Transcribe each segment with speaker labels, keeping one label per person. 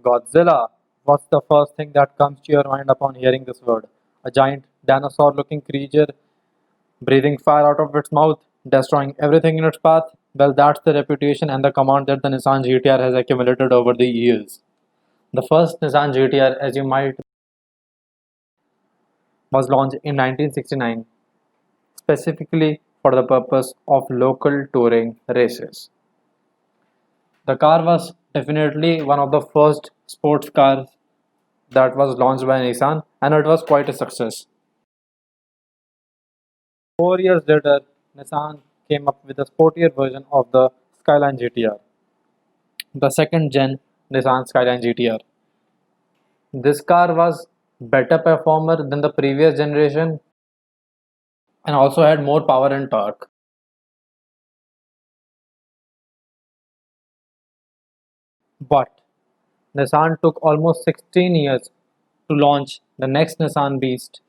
Speaker 1: Godzilla. What's the first thing that comes to your mind upon hearing this word? A giant dinosaur looking creature breathing fire out of its mouth, destroying everything in its path? Well, that's the reputation and the command that the Nissan GTR has accumulated over the years. The first Nissan GTR, as you might, was launched in 1969, specifically for the purpose of local touring races. The car was definitely one of the first sports cars that was launched by Nissan, and it was quite a success. 4 years later, Nissan came up with a sportier version of the Skyline GTR, the second gen Nissan Skyline GTR. This car was better performer than the previous generation and also had more power and torque. But Nissan took almost 16 years to launch the next Nissan Beast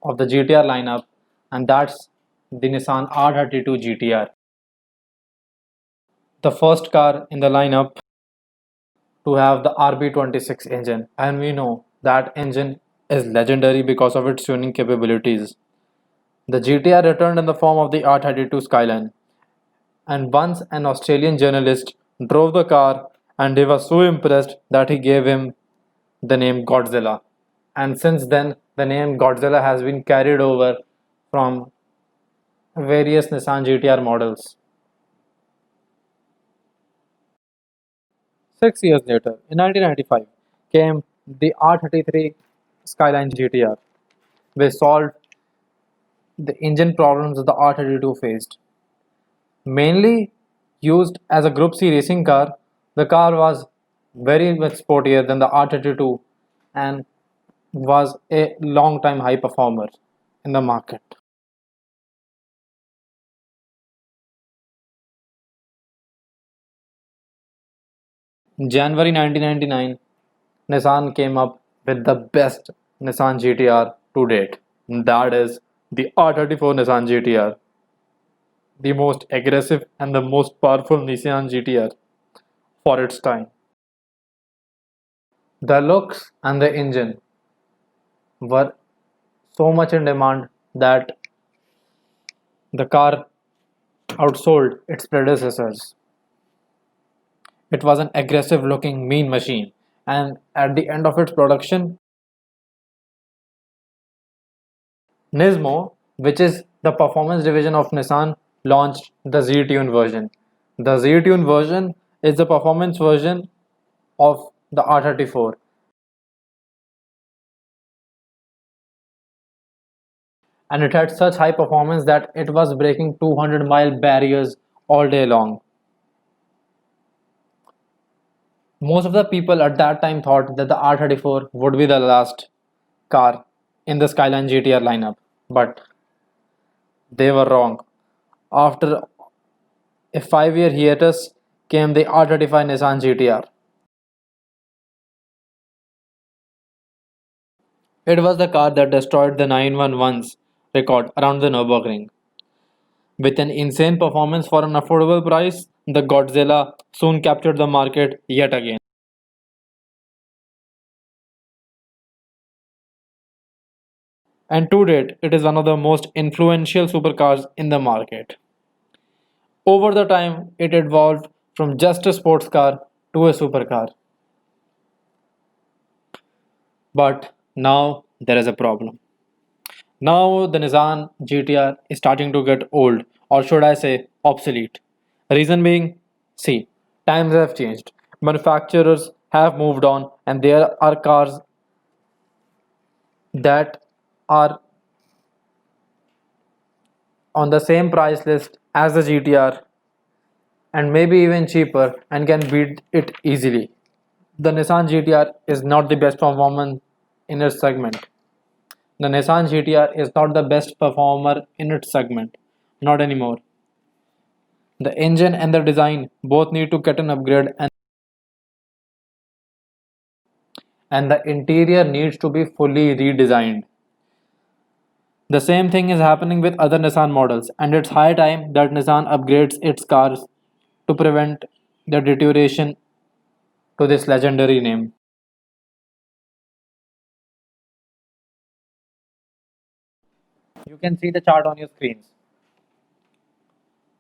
Speaker 1: of the GTR lineup, and that's the Nissan R32 GTR, the first car in the lineup to have the RB26 engine. And we know that engine is legendary because of its tuning capabilities. The GTR returned in the form of the R32 Skyline, and once an Australian journalist drove the car and he was so impressed that he gave him the name Godzilla. And since then, the name Godzilla has been carried over from various Nissan GTR models. 6 years later, in 1995, came the R33 Skyline GTR, which solved the engine problems that the R32 faced. Mainly used as a Group C racing car, the car was very much sportier than the R32 and was a long time high performer in the market. In January 1999, Nissan came up with the best Nissan GTR to date. That is the R34 Nissan GTR, the most aggressive and the most powerful Nissan GTR for its time. The looks and the engine were so much in demand that the car outsold its predecessors. It was an aggressive looking mean machine, and at the end of its production, Nismo, which is the performance division of Nissan, launched the Z-Tune version. The Z-Tune version is the performance version of the R34, and it had such high performance that it was breaking 200-mile barriers all day long. Most of the people at that time thought that the R34 would be the last car in the Skyline GTR lineup, but they were wrong. After a 5 year hiatus came the R35 Nissan GTR. It was the car that destroyed the 911's record around the Nürburgring. With an insane performance for an affordable price, the Godzilla soon captured the market yet again. And to date, it is one of the most influential supercars in the market. Over the time, it evolved from just a sports car to a supercar. But now there is a problem. Now the Nissan GTR is starting to get old, or should I say obsolete. Reason being, see, times have changed. Manufacturers have moved on, and there are cars that are on the same price list as the GTR and maybe even cheaper and can beat it easily. The Nissan GTR is not the best performance in its segment. The Nissan GTR is not the best performer in its segment, not anymore. The engine and the design both need to get an upgrade, and the interior needs to be fully redesigned. The same thing is happening with other Nissan models, and it's high time that Nissan upgrades its cars to prevent the deterioration to this legendary name. You can see the chart on your screens.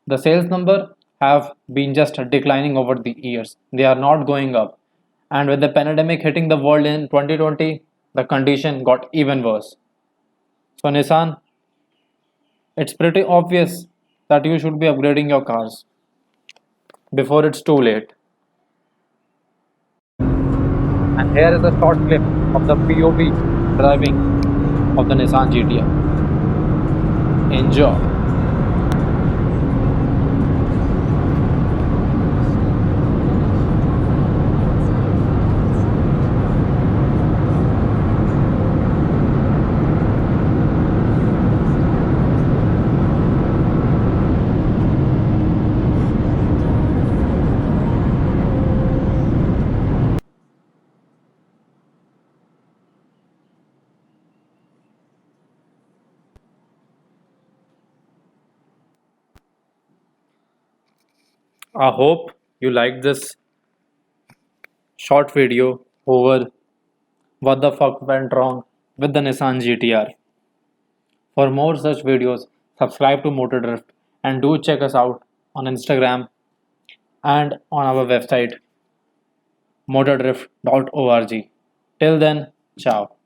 Speaker 1: The sales number have been just declining over the years. They are not going up. And with the pandemic hitting the world in 2020, the condition got even worse. So Nissan, it's pretty obvious that you should be upgrading your cars before it's too late. And here is a short clip of the POV driving of the Nissan GTR. Enjoy. I hope you liked this short video over what the fuck went wrong with the Nissan GTR. For more such videos, subscribe to Motor Drift and do check us out on Instagram and on our website motordrift.org. Till then, ciao.